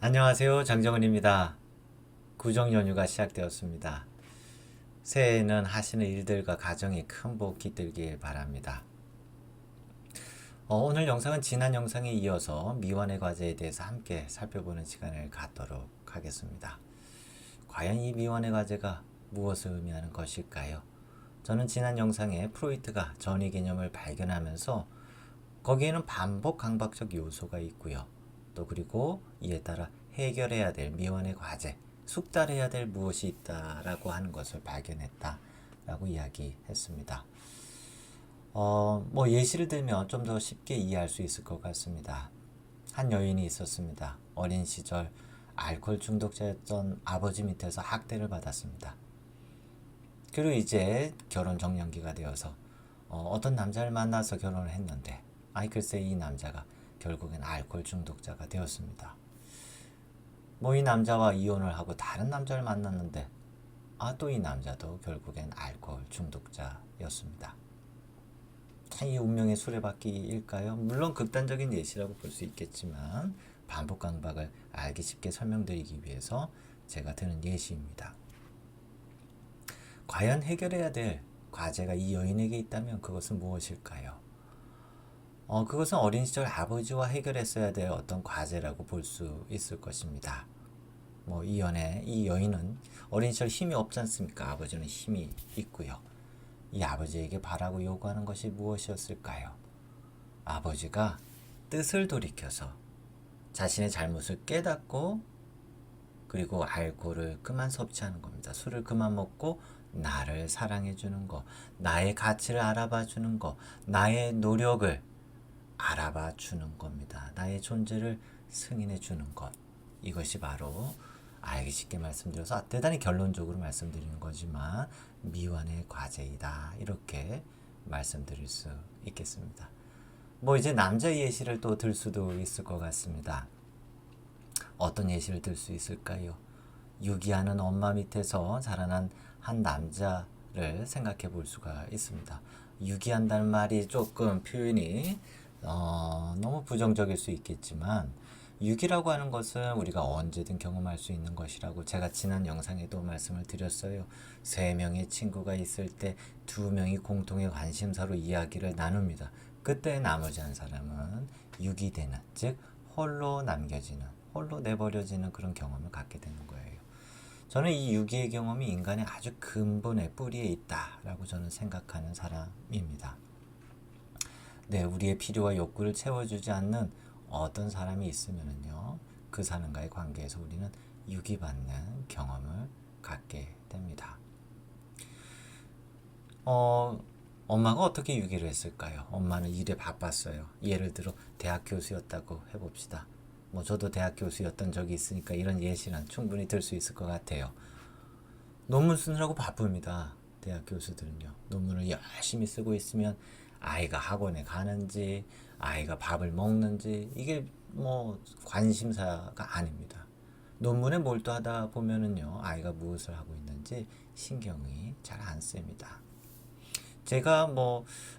안녕하세요. 장정은입니다. 구정 연휴가 시작되었습니다. 새해에는 하시는 일들과 가정에 큰 복 깃들길 바랍니다. 오늘 영상은 지난 영상에 이어서 미완의 과제에 대해서 함께 살펴보는 시간을 갖도록 하겠습니다. 과연 이 미완의 과제가 무엇을 의미하는 것일까요? 저는 지난 영상에 프로이트가 전위 개념을 발견하면서 거기에는 반복 강박적 요소가 있고요. 또 그리고 이에 따라 해결해야 될 미완의 과제, 숙달해야 될 무엇이 있다라고 하는 것을 발견했다라고 이야기했습니다. 예시를 들면 좀 더 쉽게 이해할 수 있을 것 같습니다. 한 여인이 있었습니다. 어린 시절 알코올 중독자였던 아버지 밑에서 학대를 받았습니다. 그리고 이제 결혼 정년기가 되어서 어떤 남자를 만나서 결혼을 했는데 글쎄 이 남자가 결국엔 알코올 중독자가 되었습니다. 이 남자와 이혼을 하고 다른 남자를 만났는데 또 이 남자도 결국엔 알코올 중독자였습니다. 이 운명의 수레바퀴일까요? 물론 극단적인 예시라고 볼 수 있겠지만 반복 강박을 알기 쉽게 설명드리기 위해서 제가 드는 예시입니다. 과연 해결해야 될 과제가 이 여인에게 있다면 그것은 무엇일까요? 그것은 어린 시절 아버지와 해결했어야 될 어떤 과제라고 볼 수 있을 것입니다. 이 여인은 어린 시절 힘이 없지 않습니까? 아버지는 힘이 있고요. 이 아버지에게 바라고 요구하는 것이 무엇이었을까요? 아버지가 뜻을 돌이켜서 자신의 잘못을 깨닫고 그리고 알코올을 그만 섭취하는 겁니다. 술을 그만 먹고 나를 사랑해 주는 거, 나의 가치를 알아봐 주는 거, 나의 노력을 알아봐 주는 겁니다. 나의 존재를 승인해 주는 것. 이것이 바로 알기 쉽게 말씀드려서 대단히 결론적으로 말씀드리는 거지만 미완의 과제이다. 이렇게 말씀드릴 수 있겠습니다. 이제 남자 예시를 또 들 수도 있을 것 같습니다. 어떤 예시를 들 수 있을까요? 유기하는 엄마 밑에서 자라난 한 남자를 생각해 볼 수가 있습니다. 유기한다는 말이 조금 표현이 너무 부정적일 수 있겠지만 유기라고 하는 것은 우리가 언제든 경험할 수 있는 것이라고 제가 지난 영상에도 말씀을 드렸어요. 3명의 친구가 있을 때 2명이 공통의 관심사로 이야기를 나눕니다. 그때 나머지 한 사람은 유기되는, 즉 홀로 남겨지는, 홀로 내버려지는 그런 경험을 갖게 되는 거예요. 저는 이 유기의 경험이 인간의 아주 근본의 뿌리에 있다라고 저는 생각하는 사람입니다. 네, 우리의 필요와 욕구를 채워주지 않는 어떤 사람이 있으면은요, 그 사람과의 관계에서 우리는 유기받는 경험을 갖게 됩니다. 엄마가 어떻게 유기를 했을까요? 엄마는 일에 바빴어요. 예를 들어 대학 교수였다고 해봅시다. 저도 대학 교수였던 적이 있으니까 이런 예시는 충분히 들 수 있을 것 같아요. 논문 쓰느라고 바쁩니다. 대학 교수들은요. 논문을 열심히 쓰고 있으면 아이가 학원에 가는지 아이가 밥을 먹는지 이게 관심사가 아닙니다. 논문에 몰두하다 보면은요 아이가 무엇을 하고 있는지 신경이 잘 안 씁니다. 제가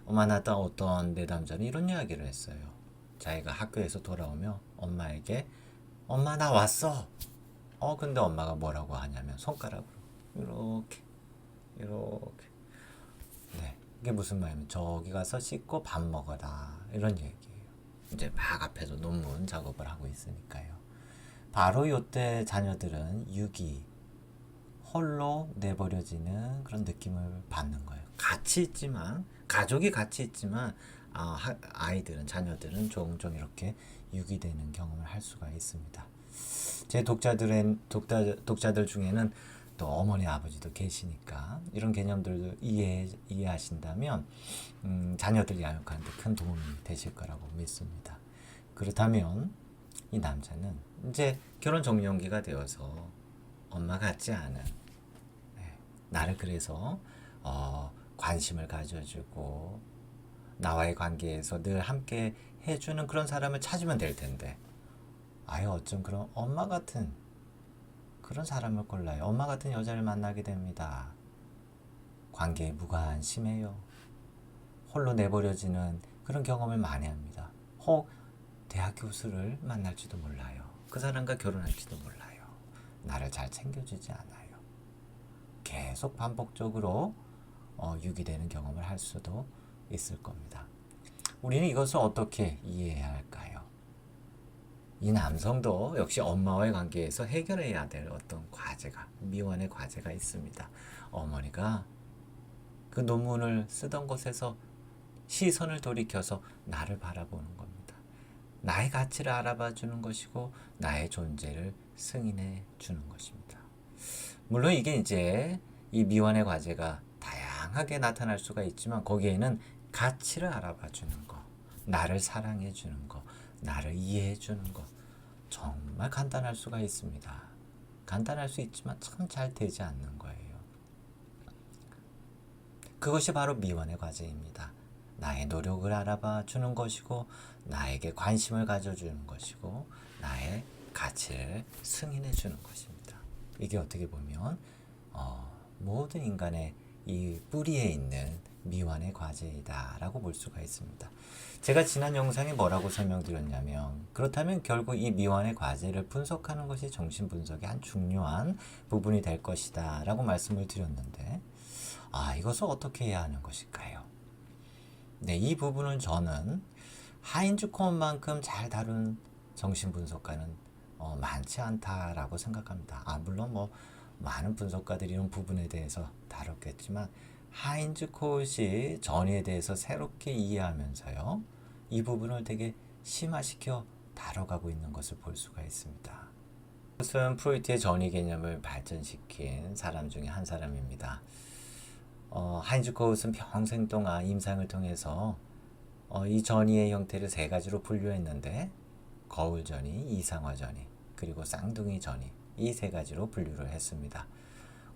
만났던 어떤 내담자는 이런 이야기를 했어요. 자기가 학교에서 돌아오며 엄마에게 엄마 나 왔어. 근데 엄마가 뭐라고 하냐면 손가락으로 이렇게 이렇게. 네, 이게 무슨 말이냐면 저기 가서 씻고 밥 먹어라 이런 얘기예요. 이제 막 앞에서 논문 작업을 하고 있으니까요. 바로 이때 자녀들은 유기, 홀로 내버려지는 그런 느낌을 받는 거예요. 같이 있지만 가족이 같이 있지만 아이들은 자녀들은 종종 이렇게 유기되는 경험을 할 수가 있습니다. 제 독자들 중에는 또 어머니 아버지도 계시니까 이런 개념들을 이해하신다면 자녀들 양육하는데 큰 도움이 되실 거라고 믿습니다. 그렇다면 이 남자는 이제 결혼 정년기가 되어서 엄마 같지 않은 나를 그래서 관심을 가져주고 나와의 관계에서 늘 함께 해주는 그런 사람을 찾으면 될 텐데 어쩜 그런 엄마 같은 그런 사람을 골라요. 엄마 같은 여자를 만나게 됩니다. 관계에 무관심해요. 홀로 내버려지는 그런 경험을 많이 합니다. 혹 대학 교수를 만날지도 몰라요. 그 사람과 결혼할지도 몰라요. 나를 잘 챙겨주지 않아요. 계속 반복적으로 유기되는 경험을 할 수도 있을 겁니다. 우리는 이것을 어떻게 이해해야 할까요? 이 남성도 역시 엄마와의 관계에서 해결해야 될 어떤 과제가, 미완의 과제가 있습니다. 어머니가 그 논문을 쓰던 곳에서 시선을 돌이켜서 나를 바라보는 겁니다. 나의 가치를 알아봐 주는 것이고 나의 존재를 승인해 주는 것입니다. 물론 이게 이제 이 미완의 과제가 다양하게 나타날 수가 있지만 거기에는 가치를 알아봐 주는 거, 나를 사랑해 주는 거, 나를 이해해 주는 거 정말 간단할 수가 있습니다. 간단할 수 있지만 참 잘 되지 않는 거예요. 그것이 바로 미완의 과제입니다. 나의 노력을 알아봐 주는 것이고 나에게 관심을 가져주는 것이고 나의 가치를 승인해 주는 것입니다. 이게 어떻게 보면 모든 인간의 이 뿌리에 있는 미완의 과제이다 라고 볼 수가 있습니다. 제가 지난 영상에 뭐라고 설명드렸냐면 그렇다면 결국 이 미완의 과제를 분석하는 것이 정신분석의 한 중요한 부분이 될 것이다 라고 말씀을 드렸는데 이것을 어떻게 해야 하는 것일까요? 네, 이 부분은 저는 하인즈 코언만큼 잘 다룬 정신분석가는 많지 않다라고 생각합니다. 물론 많은 분석가들이 이런 부분에 대해서 다뤘겠지만 하인즈 코엇이 전이에 대해서 새롭게 이해하면서요. 이 부분을 되게 심화시켜 다뤄가고 있는 것을 볼 수가 있습니다. 그것은 프로이트의 전이 개념을 발전시킨 사람 중에 한 사람입니다. 하인즈 코엇은 평생 동안 임상을 통해서 이 전이의 형태를 세 가지로 분류했는데 거울 전이, 이상화 전이, 그리고 쌍둥이 전이 이 세 가지로 분류를 했습니다.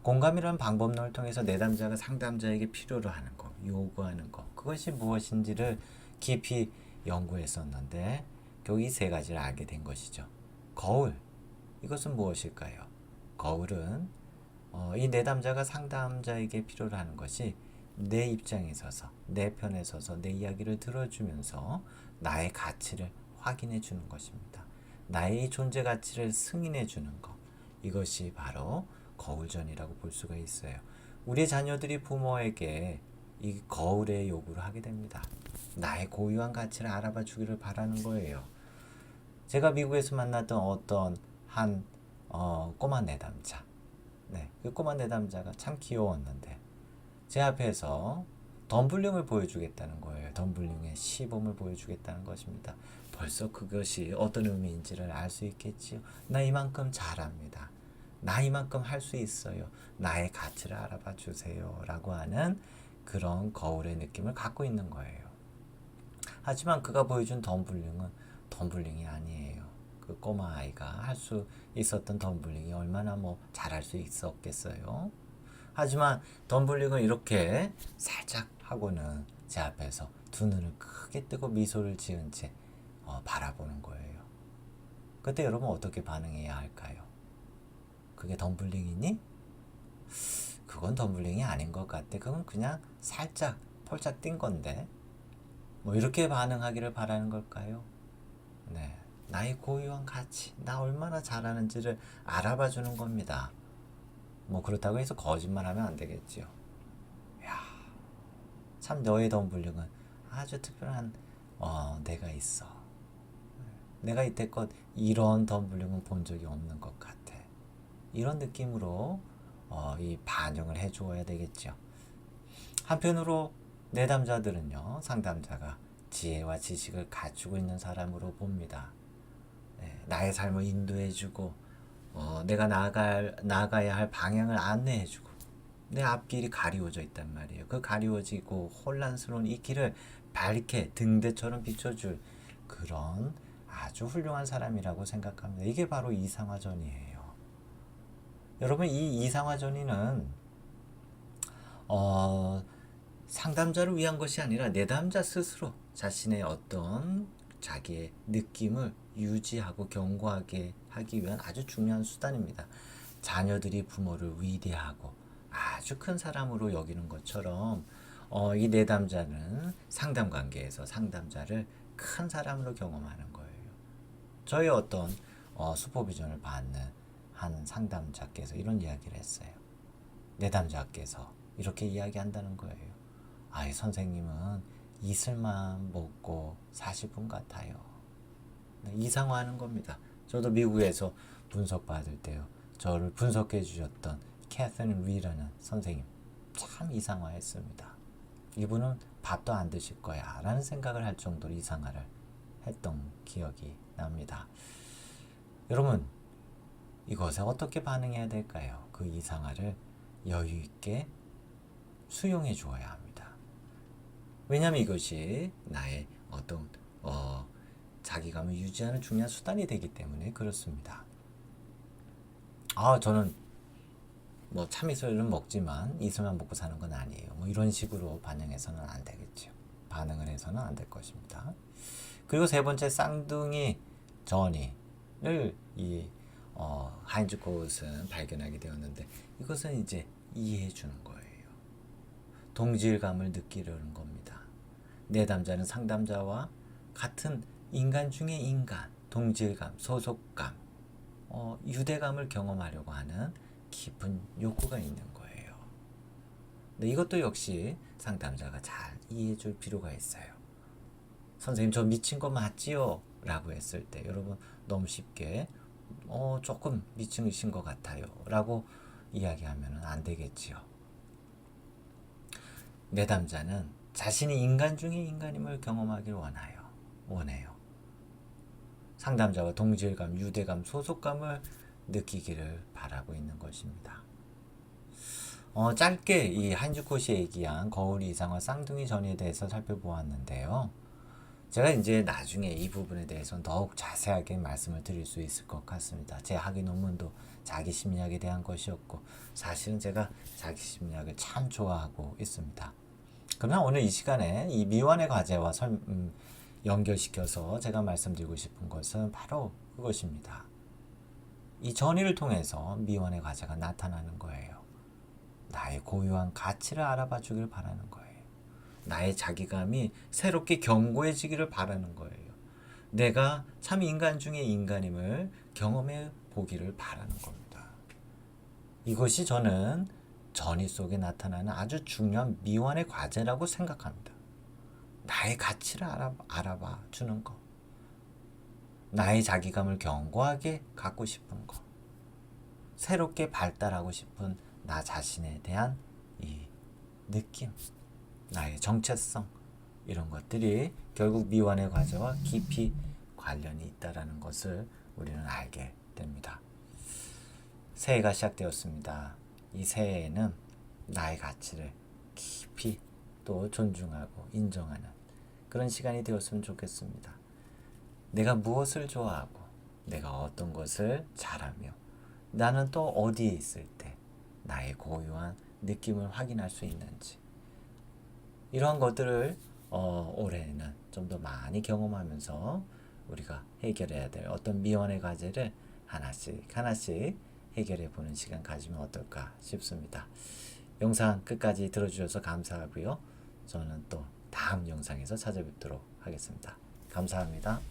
공감이라는 방법론을 통해서 내담자가 상담자에게 필요로 하는 것, 요구하는 것, 그것이 무엇인지를 깊이 연구했었는데 결국 이 세 가지를 알게 된 것이죠. 거울, 이것은 무엇일까요? 거울은 이 내담자가 상담자에게 필요로 하는 것이 내 입장에 서서, 내 편에 서서 내 이야기를 들어주면서 나의 가치를 확인해 주는 것입니다. 나의 존재 가치를 승인해 주는 것, 이것이 바로 거울전이라고 볼 수가 있어요. 우리 자녀들이 부모에게 이 거울의 요구를 하게 됩니다. 나의 고유한 가치를 알아봐 주기를 바라는 거예요. 제가 미국에서 만났던 어떤 한 꼬마 내담자, 네, 그 꼬마 내담자가 참 귀여웠는데 제 앞에서 덤블링을 보여주겠다는 거예요. 덤블링의 시범을 보여주겠다는 것입니다. 벌써 그것이 어떤 의미인지를 알 수 있겠지요. 나 이만큼 잘합니다. 나 이만큼 할 수 있어요. 나의 가치를 알아봐 주세요. 라고 하는 그런 거울의 느낌을 갖고 있는 거예요. 하지만 그가 보여준 덤블링은 덤블링이 아니에요. 그 꼬마 아이가 할 수 있었던 덤블링이 얼마나 잘할 수 있었겠어요. 하지만 덤블링을 이렇게 살짝 하고는 제 앞에서 두 눈을 크게 뜨고 미소를 지은 채 바라보는 거예요. 그때 여러분 어떻게 반응해야 할까요? 그게 덤블링이니? 그건 덤블링이 아닌 것 같아. 그건 그냥 살짝 펄짝 뛴 건데 이렇게 반응하기를 바라는 걸까요? 네, 나의 고유한 가치, 나 얼마나 잘하는지를 알아봐 주는 겁니다. 그렇다고 해서 거짓말하면 안 되겠지요. 야, 참 너의 덤블링은 아주 특별한 내가 있어. 내가 이때껏 이런 덤블링은 본 적이 없는 것 같아. 이런 느낌으로 이 반영을 해주어야 되겠죠. 한편으로 내담자들은요, 상담자가 지혜와 지식을 갖추고 있는 사람으로 봅니다. 네, 나의 삶을 인도해주고 내가 나아가야 할 방향을 안내해주고 내 앞길이 가리워져 있단 말이에요. 그 가리워지고 혼란스러운 이 길을 밝게 등대처럼 비춰줄 그런 아주 훌륭한 사람이라고 생각합니다. 이게 바로 이상화전이에요. 여러분, 이 이상화전이는 상담자를 위한 것이 아니라 내담자 스스로 자신의 어떤 자기의 느낌을 유지하고 견고하게 하기 위한 아주 중요한 수단입니다. 자녀들이 부모를 위대하고 아주 큰 사람으로 여기는 것처럼 이 내담자는 상담 관계에서 상담자를 큰 사람으로 경험하는 거예요. 저의 어떤 슈퍼비전을 받는 한 상담자께서 이런 이야기를 했어요. 내담자께서 이렇게 이야기한다는 거예요. 이 선생님은 이슬만 먹고 사실 분 같아요. 이상화하는 겁니다. 저도 미국에서 분석받을 때요. 저를 분석해 주셨던 캐서린 리라는 선생님 참 이상화했습니다. 이분은 밥도 안 드실 거야 라는 생각을 할 정도로 이상화를 했던 기억이 납니다. 여러분, 이것에 어떻게 반응해야 될까요? 그 이상화를 여유 있게 수용해 주어야 합니다. 왜냐하면 이것이 나의 어떤 자기감을 유지하는 중요한 수단이 되기 때문에 그렇습니다. 저는 참이슬은 먹지만 이슬만 먹고 사는 건 아니에요. 이런 식으로 반응해서는 안 되겠죠. 반응을 해서는 안 될 것입니다. 그리고 세 번째, 쌍둥이 전이를 하인즈 코웃은 발견하게 되었는데, 이것은 이제 이해해 주는 거예요. 동질감을 느끼려는 겁니다. 내담자는 상담자와 같은 인간 중에 인간, 동질감, 소속감, 유대감을 경험하려고 하는 깊은 욕구가 있는 거예요. 근데 이것도 역시 상담자가 잘 이해해 줄 필요가 있어요. 선생님, 저 미친 거 맞지요? 라고 했을 때 여러분 너무 쉽게 조금 미친이신 것 같아요 라고 이야기하면 안 되겠지요. 내담자는 자신이 인간 중에 인간임을 경험하길 원해요. 상담자와 동질감, 유대감, 소속감을 느끼기를 바라고 있는 것입니다. 짧게 이 한주코시 얘기한 거울 이상화 쌍둥이 전에 대해서 살펴보았는데요. 제가 이제 나중에 이 부분에 대해서 더욱 자세하게 말씀을 드릴 수 있을 것 같습니다. 제 학위 논문도 자기 심리학에 대한 것이었고, 사실은 제가 자기 심리학을 참 좋아하고 있습니다. 그러나 오늘 이 시간에 이 미완의 과제와 연결시켜서 제가 말씀드리고 싶은 것은 바로 그것입니다. 이 전의를 통해서 미완의 과제가 나타나는 거예요. 나의 고유한 가치를 알아봐 주길 바라는 거예요. 나의 자기감이 새롭게 견고해지기를 바라는 거예요. 내가 참 인간 중에 인간임을 경험해 보기를 바라는 겁니다. 이것이 저는 전의 속에 나타나는 아주 중요한 미완의 과제라고 생각합니다. 나의 가치를 알아봐 주는 것. 나의 자기감을 견고하게 갖고 싶은 것. 새롭게 발달하고 싶은 나 자신에 대한 이 느낌. 나의 정체성. 이런 것들이 결국 미완의 과제와 깊이 관련이 있다는 것을 우리는 알게 됩니다. 새해가 시작되었습니다. 이 새해에는 나의 가치를 깊이 또 존중하고 인정하는 그런 시간이 되었으면 좋겠습니다. 내가 무엇을 좋아하고 내가 어떤 것을 잘하며 나는 또 어디에 있을 때 나의 고유한 느낌을 확인할 수 있는지, 이러한 것들을 올해는 좀 더 많이 경험하면서 우리가 해결해야 될 어떤 미완의 과제를 하나씩 해결해 보는 시간 가지면 어떨까 싶습니다. 영상 끝까지 들어주셔서 감사하고요. 저는 또 다음 영상에서 찾아뵙도록 하겠습니다. 감사합니다.